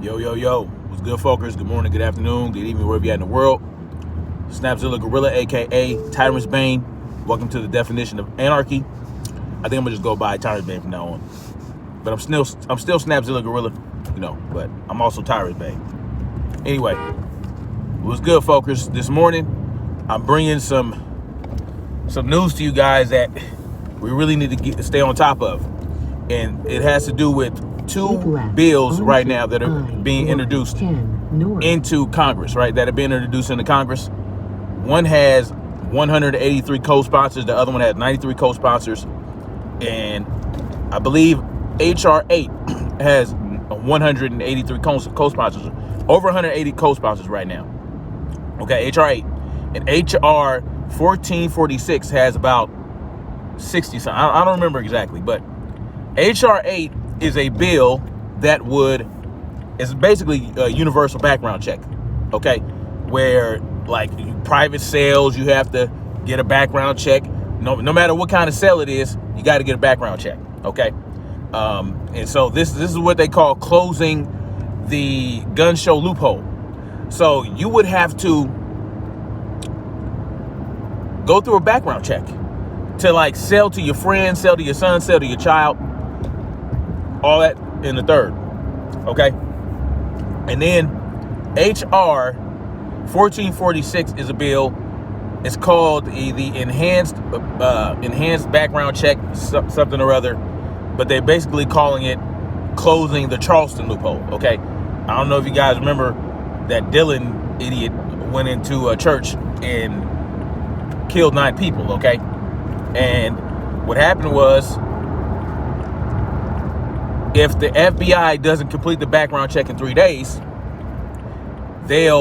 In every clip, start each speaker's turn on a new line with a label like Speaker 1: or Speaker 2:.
Speaker 1: Yo, yo, yo. What's good, folkers? Good morning, good afternoon, good evening, wherever you're at in the world. Snapzilla Gorilla, a.k.a. Tyrant's Bane. Welcome to the definition of anarchy. I think I'm going to just go by Tyrant's Bane from now on. But I'm still Snapzilla Gorilla, but I'm also Tyrant's Bane. Anyway, what's good, folkers? This morning, I'm bringing some news to you guys that we really need to stay on top of. And it has to do with two bills right now that are being introduced into Congress, right? That are being introduced into Congress. One has 183 co-sponsors. The other one has 93 co-sponsors. And I believe H.R. 8 has 183 co-sponsors. Over 180 co-sponsors right now. Okay, H.R. 8. And H.R. 1446 has about 60 something. I don't remember exactly, but H.R. 8 is a bill that is basically a universal background check, okay? Where, like, private sales, you have to get a background check. No matter what kind of sale it is, you got to get a background check, okay? And so this is what they call closing the gun show loophole. So you would have to go through a background check to, like, sell to your friend, sell to your son, sell to your child, all that in the third, okay? And then H.R. 1446 is a bill. It's called the enhanced background check, something or other, but they're basically calling it closing the Charleston loophole, okay? I don't know if you guys remember that Dylan idiot went into a church and killed 9 people, okay? And what happened was, if the FBI doesn't complete the background check in 3 days, the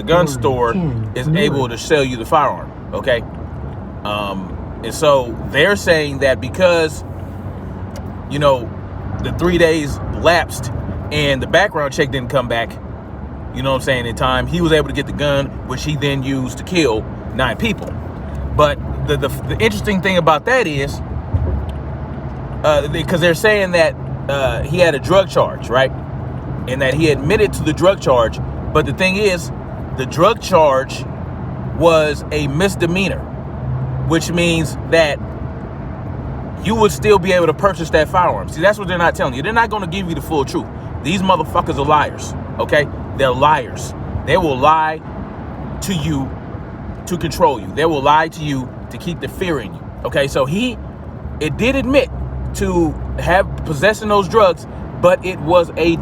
Speaker 1: gun store is able to sell you the firearm, okay? And so they're saying that because, the 3 days lapsed and the background check didn't come back, in time, he was able to get the gun, which he then used to kill 9 people. But the interesting thing about that is, because they're saying that he had a drug charge, right? And that he admitted to the drug charge. But the thing is, the drug charge was a misdemeanor, which means that you would still be able to purchase that firearm. See, that's what they're not telling you. They're not going to give you the full truth. These motherfuckers are liars, okay? They're liars. They will lie to you to control you. They will lie to you to keep the fear in you, okay? So it did admit to have possessing those drugs, but it was a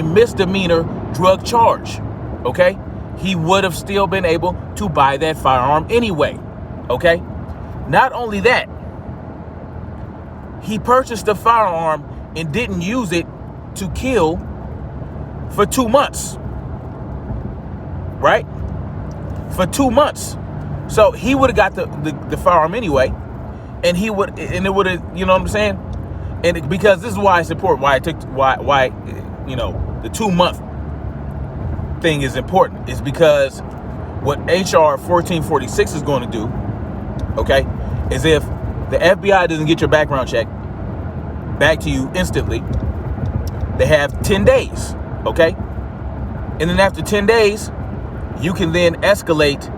Speaker 1: misdemeanor drug charge, okay? He would have still been able to buy that firearm anyway, okay? Not only that, he purchased the firearm and didn't use it to kill for 2 months, right? For 2 months. So he would have got the firearm anyway, and it would have, you know what I'm saying? And because this is why it's important, why the 2 month thing is important, is because what H.R. 1446 is going to do, okay, is if the FBI doesn't get your background check back to you instantly, they have 10 days, okay? And then after 10 days, you can then escalate,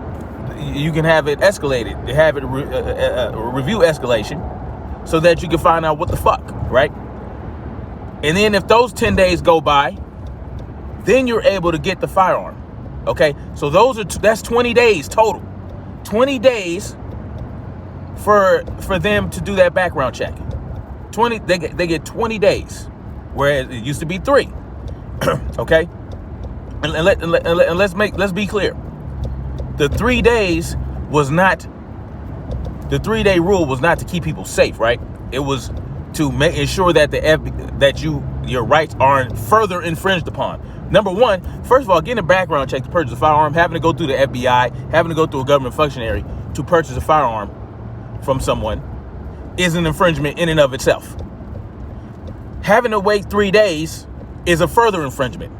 Speaker 1: you can have it escalated, have it review escalation, so that you can find out what the fuck, right? And then if those 10 days go by, then you're able to get the firearm, okay? So that's 20 days total. 20 days for them to do that background check. They get 20 days, whereas it used to be 3, okay? And let's be clear. The 3 days was not. The 3-day rule was not to keep people safe, right? It was to ensure that your rights aren't further infringed upon. Number one, first of all, getting a background check to purchase a firearm, having to go through the FBI, having to go through a government functionary to purchase a firearm from someone is an infringement in and of itself. Having to wait 3 days is a further infringement.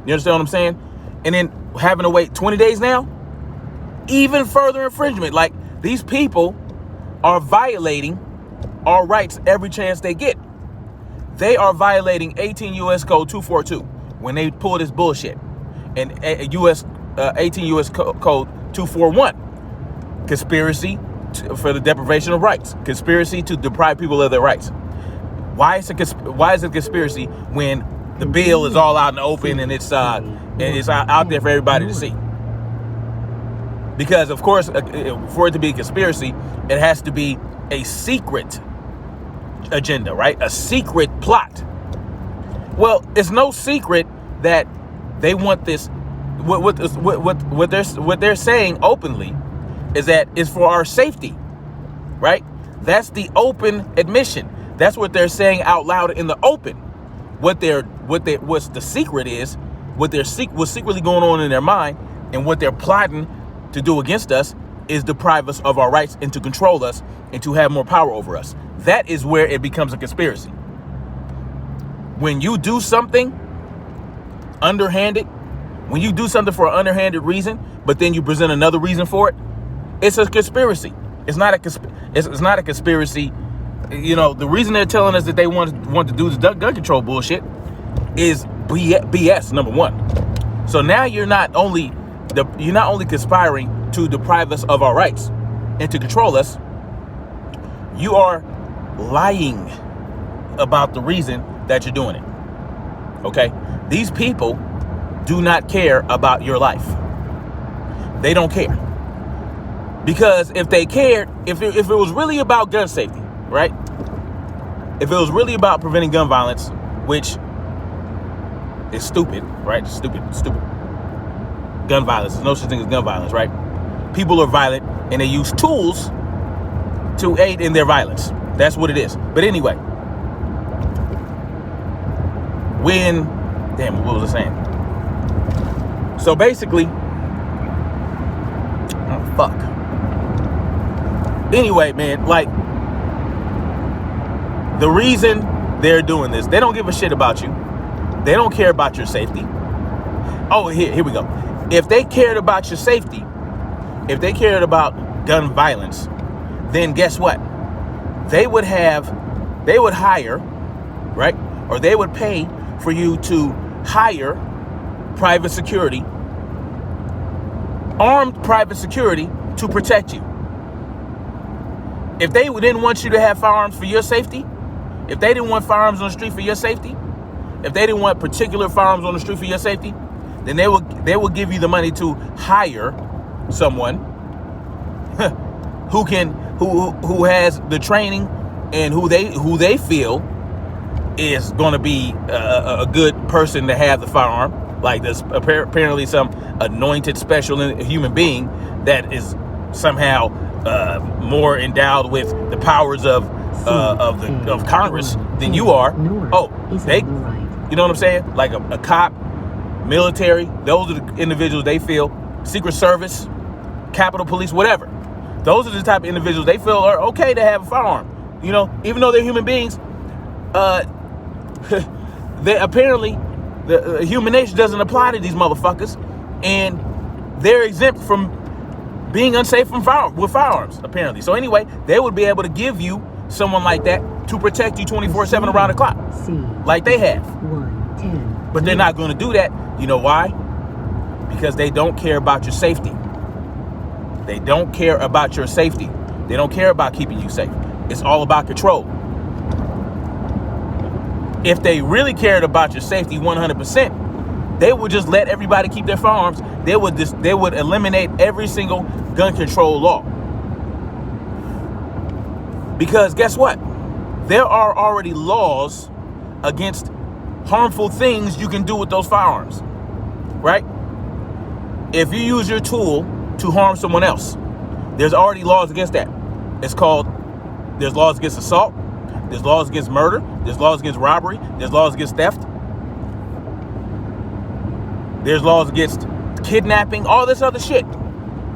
Speaker 1: You understand what I'm saying? And then having to wait 20 days now, even further infringement. Like, these people are violating our rights every chance they get. They are violating 18 U.S. Code 242 when they pull this bullshit. And 18 U.S. Code 241, conspiracy for the deprivation of rights, conspiracy to deprive people of their rights. Why is it a conspiracy when the bill is all out in the open and it's out there for everybody to see? Because, of course, for it to be a conspiracy, it has to be a secret agenda, right? A secret plot. Well, it's no secret that they want this. What they're saying openly is that it's for our safety, right? That's the open admission. That's what they're saying out loud in the open. What's the secret is, what's secretly going on in their mind, and what they're plotting to do against us is deprive us of our rights and to control us and to have more power over us. That is where it becomes a conspiracy. When you do something underhanded, when you do something for an underhanded reason, but then you present another reason for it, it's a conspiracy. It's not a conspiracy. You know, the reason they're telling us that they want to do this gun control bullshit is BS, number one. So now you're not only conspiring to deprive us of our rights and to control us, you are lying about the reason that you're doing it. Okay? These people do not care about your life. They don't care. Because if they cared, if it was really about gun safety, right? If it was really about preventing gun violence, which is stupid, right? Stupid. Gun violence. There's no such thing as gun violence, right? People are violent and they use tools to aid in their violence. That's what it is. But anyway, what was I saying? So basically, Anyway, man, like, the reason they're doing this, they don't give a shit about you. They don't care about your safety. Oh, here we go. If they cared about your safety, if they cared about gun violence, then guess what? They would hire, right? Or they would pay for you to hire private security, armed private security to protect you. If they didn't want you to have firearms for your safety, if they didn't want firearms on the street for your safety, if they didn't want particular firearms on the street for your safety, then they will give you the money to hire someone who has the training and who they feel is going to be a good person to have the firearm. Like there's apparently some anointed special human being that is somehow more endowed with the powers of Congress than you are. Oh, you know what I'm saying? Like a cop, military, those are the individuals they feel, Secret Service, Capitol Police, whatever. Those are the type of individuals they feel are okay to have a firearm. You know, even though they're human beings, they apparently the human nature doesn't apply to these motherfuckers, and they're exempt from being unsafe with firearms, apparently. So anyway, they would be able to give you someone like that to protect you 24/7 around the clock, like they have. But they're not going to do that. You know why? Because they don't care about your safety. They don't care about your safety. They don't care about keeping you safe. It's all about control. If they really cared about your safety 100%, they would just let everybody keep their firearms. They would eliminate every single gun control law. Because guess what? There are already laws against harmful things you can do with those firearms, right? If you use your tool to harm someone else, there's already laws against that. There's laws against assault, there's laws against murder, there's laws against robbery, there's laws against theft, there's laws against kidnapping, all this other shit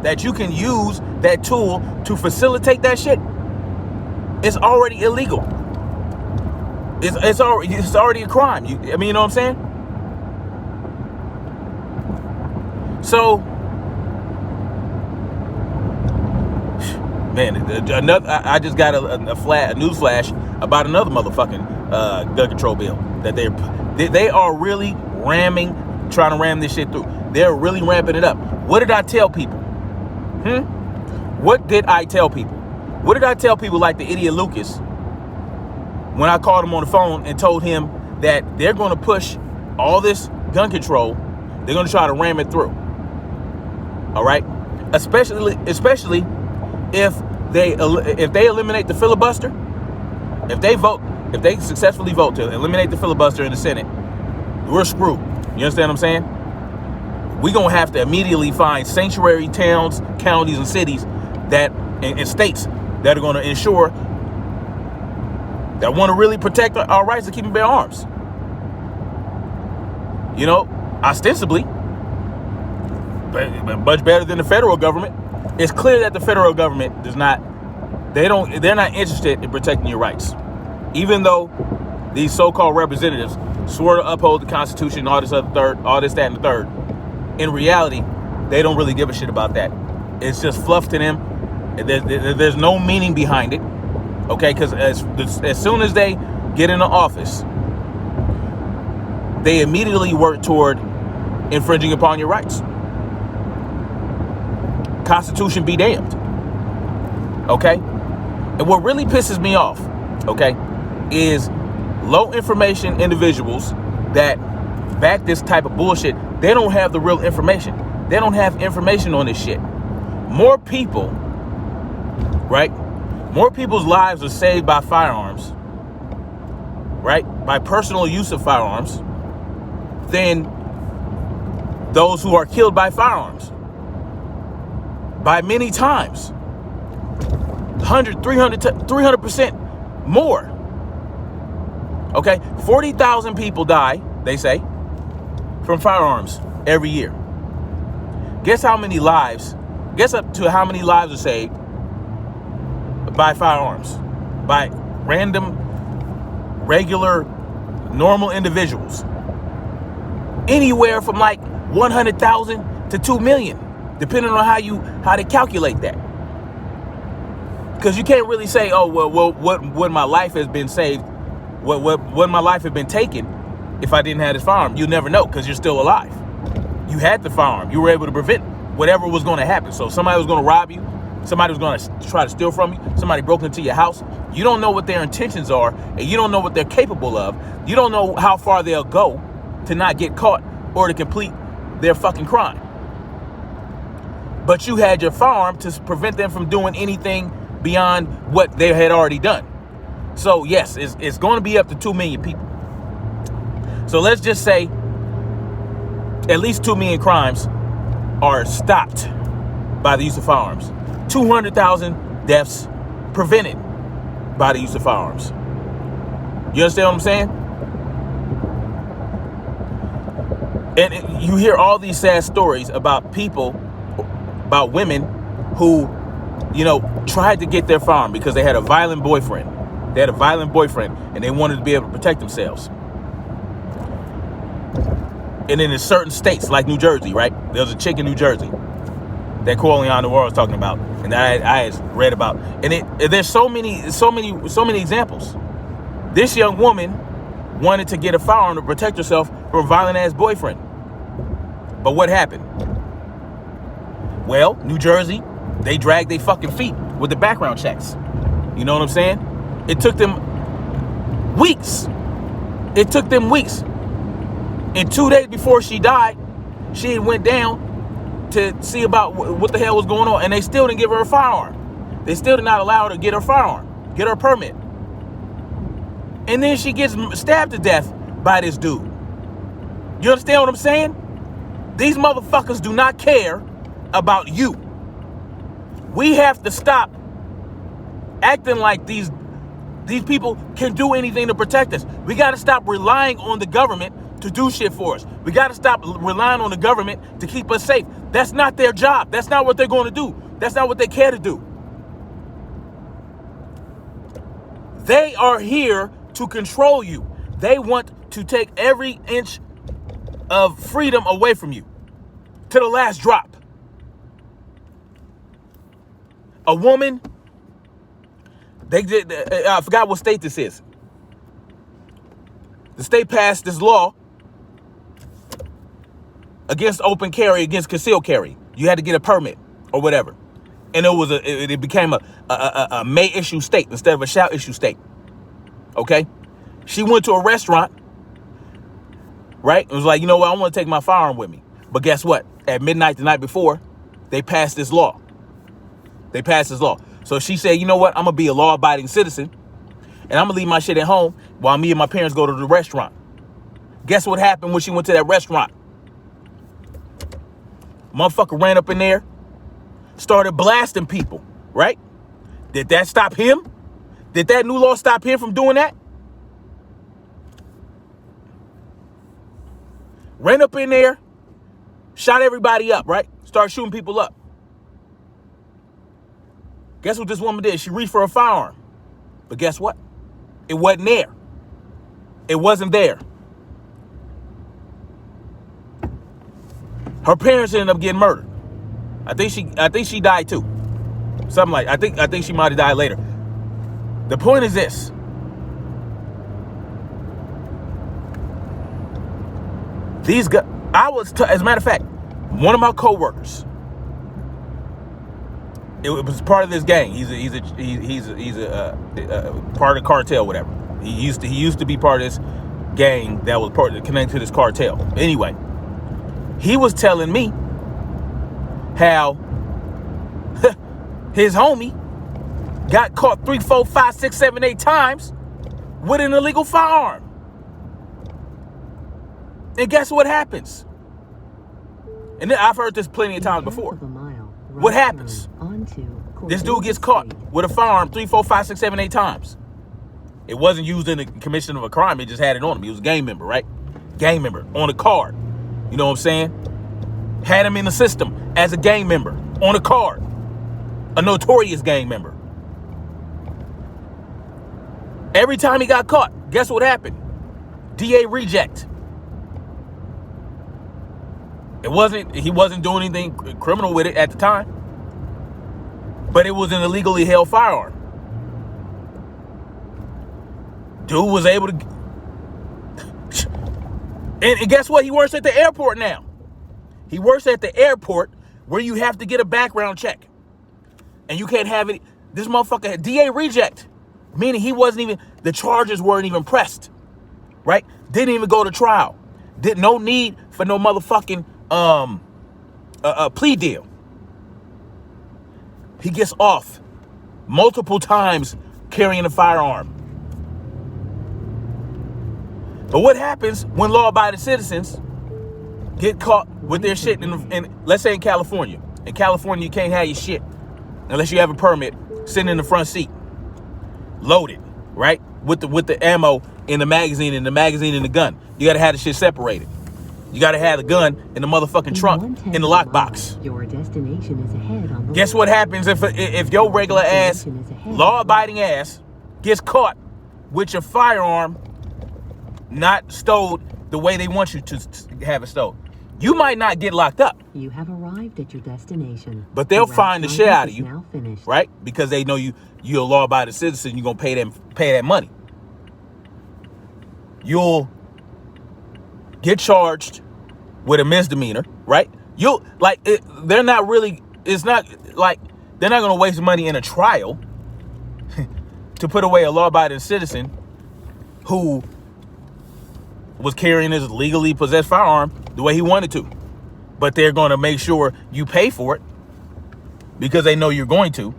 Speaker 1: that you can use that tool to facilitate that shit. It's already illegal. It's already a crime. You know what I'm saying? So, man, I just got a news flash about another motherfucking gun control bill that they are really trying to ram this shit through. They're really ramping it up. What did I tell people? What did I tell people? What did I tell people like the idiot Lucas when I called him on the phone and told him that they're going to push all this gun control, they're going to try to ram it through. All right? Especially if they eliminate the filibuster, if they successfully vote to eliminate the filibuster in the Senate, we're screwed. You understand what I'm saying? We're going to have to immediately find sanctuary towns, counties, and cities and states that are going to ensure that want to really protect our rights to keep and bear arms. You know, ostensibly, but much better than the federal government. It's clear that the federal government they're not interested in protecting your rights. Even though these so-called representatives swore to uphold the Constitution, all this, that, and the third, in reality, they don't really give a shit about that. It's just fluff to them. There's no meaning behind it. Okay, because as soon as they get into office, they immediately work toward infringing upon your rights. Constitution be damned. Okay? And what really pisses me off, okay, is low information individuals that back this type of bullshit. They don't have the real information. They don't have information on this shit. More people, right? More people's lives are saved by firearms, right? By personal use of firearms than those who are killed by firearms. By many times. 100, 300% more. Okay? 40,000 people die, they say, from firearms every year. Guess up to how many lives are saved by firearms, by random, regular, normal individuals. Anywhere from like 100,000 to 2 million, depending on how they calculate that. Because you can't really say, oh, well, what my life has been saved, what my life had been taken if I didn't have this firearm. You'll never know because you're still alive. You had the firearm. You were able to prevent whatever was going to happen. So somebody was going to rob you. Somebody was going to try to steal from you. Somebody broke into your house. You don't know what their intentions are, and you don't know what they're capable of. You don't know how far they'll go to not get caught or to complete their fucking crime. But you had your firearm to prevent them from doing anything beyond what they had already done. So yes, it's going to be up to 2 million people. So let's just say at least 2 million crimes are stopped by the use of firearms. 200,000 deaths prevented by the use of firearms. You understand what I'm saying? And you hear all these sad stories about women who, tried to get their firearm because they had a violent boyfriend. They had a violent boyfriend and they wanted to be able to protect themselves. And then in certain states like New Jersey, right? There's a chick in New Jersey that Corleone Noir was talking about, and that I read about. And there's so many examples. This young woman wanted to get a firearm to protect herself from a violent ass boyfriend. But what happened? Well, New Jersey, they dragged their fucking feet with the background checks. You know what I'm saying? It took them weeks. And 2 days before she died, she went down to see about what the hell was going on, and they still didn't give her a firearm. They still did not allow her to get her firearm, get her permit. And then she gets stabbed to death by this dude. You understand what I'm saying? These motherfuckers do not care about you. We have to stop acting like these people can do anything to protect us. We got to stop relying on the government to do shit for us. We got to stop relying on the government to keep us safe. That's not their job. That's not what they're going to do. That's not what they care to do. They are here to control you. They want to take every inch of freedom away from you to the last drop. A woman, I forgot what state this is. the state passed this law against open carry, against concealed carry. You had to get a permit or whatever. And it became a may issue state instead of a shall issue state. Okay? She went to a restaurant, right? It was like, you know what? I want to take my firearm with me. But guess what? At midnight the night before, they passed this law. So she said, you know what? I'm going to be a law-abiding citizen, and I'm going to leave my shit at home while me and my parents go to the restaurant. Guess what happened when she went to that restaurant? Motherfucker ran up in there, started blasting people, right? Did that stop him? Did that new law stop him from doing that? Ran up in there, shot everybody up, right? Started shooting people up. Guess what this woman did? She reached for a firearm. But guess what? It wasn't there. It wasn't there. Her parents ended up getting murdered. I think she died too. Something like, I think she might have died later. The point is this. These guys, as a matter of fact, one of my coworkers, it was part of this gang. He's a part of the cartel, whatever. He used to be part of this gang that was connected to this cartel. Anyway, he was telling me how his homie got caught 3, 4, 5, 6, 7, 8 times with an illegal firearm. And guess what happens? And then I've heard this plenty of times before. What happens? This dude gets caught with a firearm 3, 4, 5, 6, 7, 8 times. It wasn't used in the commission of a crime. He just had it on him. He was a gang member, right? Gang member on a card. You know what I'm saying? Had him in the system as a gang member on a card. A notorious gang member. Every time he got caught, guess what happened? DA reject. He wasn't doing anything criminal with it at the time. But it was an illegally held firearm. Dude was able to... And guess what? He works at the airport now. He works at the airport where you have to get a background check. And you can't have it. This motherfucker had DA reject. Meaning he wasn't even... The charges weren't even pressed. Right? Didn't even go to trial. No need for no motherfucking plea deal. He gets off multiple times carrying a firearm. But what happens when law-abiding citizens get caught with their shit in let's say in California. In California, you can't have your shit unless you have a permit sitting in the front seat, loaded, right? With the ammo in the magazine and the gun. You gotta have the shit separated. You gotta have the gun in the motherfucking trunk in the lockbox.
Speaker 2: Your destination is ahead on the
Speaker 1: Guess what happens if your regular ass, law-abiding ass, gets caught with your firearm not stowed the way they want you to have it stowed? You might not get locked up.
Speaker 2: You have arrived at your destination.
Speaker 1: But they'll find the shit out of you, right? Because they know you're a law-abiding citizen. You're gonna pay that money. You'll get charged with a misdemeanor, right? They're not really. It's not like they're not gonna waste money in a trial to put away a law-abiding citizen who was carrying his legally possessed firearm the way he wanted to. But they're going to make sure you pay for it because they know you're going to.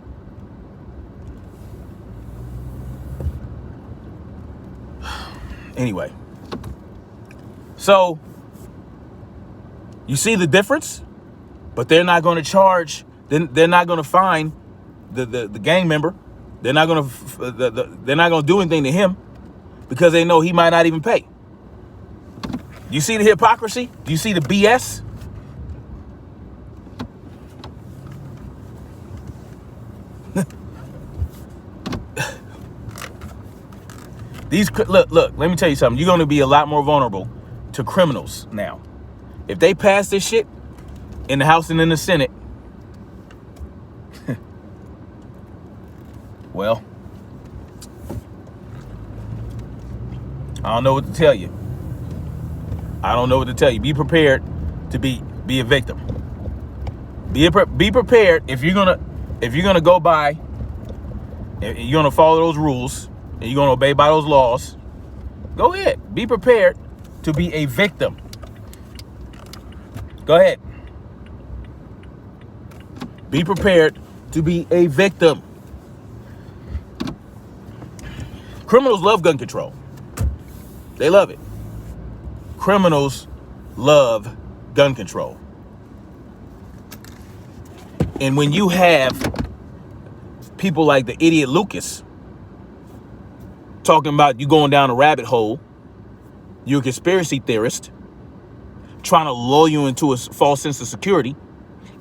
Speaker 1: Anyway. So, you see the difference? But they're not going to charge, they're not going to fine the gang member. They're not going to do anything to him because they know he might not even pay. You see the hypocrisy? Do you see the BS? Look, let me tell you something. You're going to be a lot more vulnerable to criminals now. If they pass this shit in the House and in the Senate, well, I don't know what to tell you. I don't know what to tell you. Be prepared to be a victim. Be prepared if you're gonna go by, if you're gonna follow those rules and you're gonna obey by those laws. Go ahead. Be prepared to be a victim. Go ahead. Be prepared to be a victim. Criminals love gun control. They love it. Criminals love gun control. And when you have people like the idiot Lucas talking about you going down a rabbit hole, you're a conspiracy theorist, trying to lull you into a false sense of security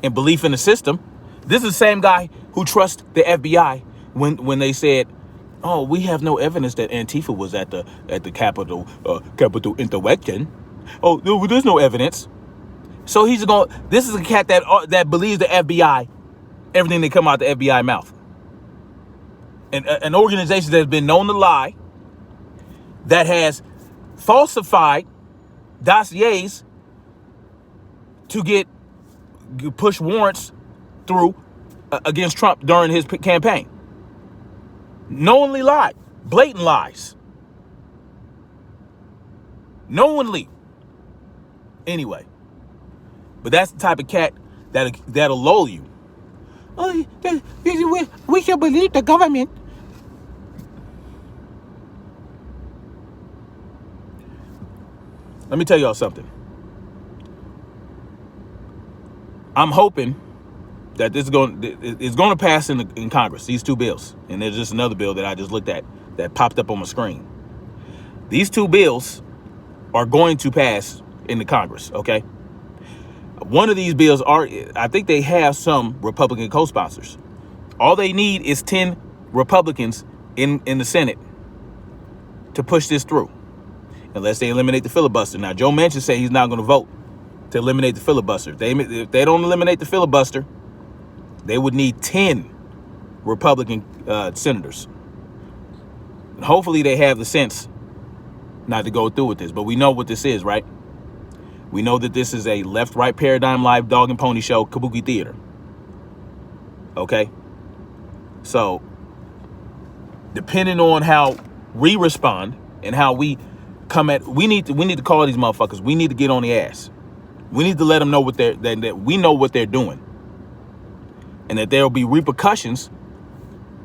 Speaker 1: and belief in the system. This is the same guy who trusts the FBI when they said, "Oh, we have no evidence that Antifa was at the Capitol insurrection. Oh, no, there's no evidence." So this is a cat that believes the FBI, everything that come out the FBI mouth. And an organization that has been known to lie, that has falsified dossiers to push warrants through against Trump during his campaign. Knowingly lied. Blatant lies. Knowingly. Anyway. But that's the type of cat that'll lull you. Oh, we should believe the government. Let me tell y'all something. I'm hoping that it's going to pass in Congress, these two bills. And there's just another bill that I just looked at that popped up on my screen. These two bills are going to pass in the Congress, okay? One of these bills I think they have some Republican co-sponsors. All they need is 10 Republicans in the Senate to push this through, unless they eliminate the filibuster. Now, Joe Manchin said he's not going to vote to eliminate the filibuster. If they don't eliminate the filibuster, they would need 10 Republican senators. And hopefully they have the sense not to go through with this. But we know what this is, right? We know that this is a left-right paradigm live dog and pony show, kabuki theater. Okay? So, depending on how we respond and how we come at, we need to call these motherfuckers. We need to get on the ass. We need to let them know that we know what they're doing, and that there will be repercussions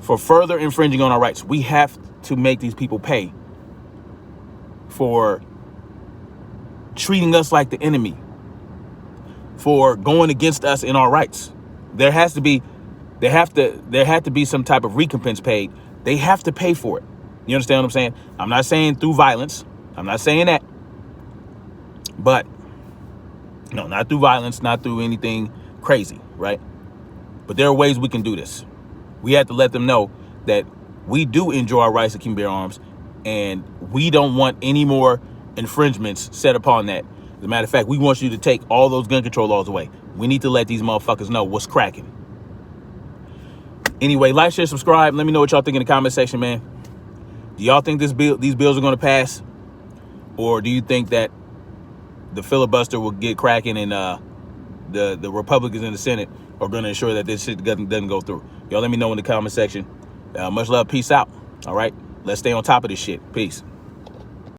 Speaker 1: for further infringing on our rights. We have to make these people pay for treating us like the enemy, for going against us in our rights. There have to be some type of recompense paid. They have to pay for it. You understand what I'm saying? I'm not saying through violence. I'm not saying that. But no, not through violence, not through anything crazy, right? But there are ways we can do this. We have to let them know that we do enjoy our rights to keep and bear arms, and we don't want any more infringements set upon that. As a matter of fact, we want you to take all those gun control laws away. We need to let these motherfuckers know what's cracking. Anyway, like, share, subscribe. Let me know what y'all think in the comment section, man. Do y'all think these bills are going to pass? Or do you think that the filibuster will get cracking and the Republicans in the Senate are going to ensure that this shit doesn't go through? Y'all let me know in the comment section. Much love. Peace out. All right. Let's stay on top of this shit. Peace.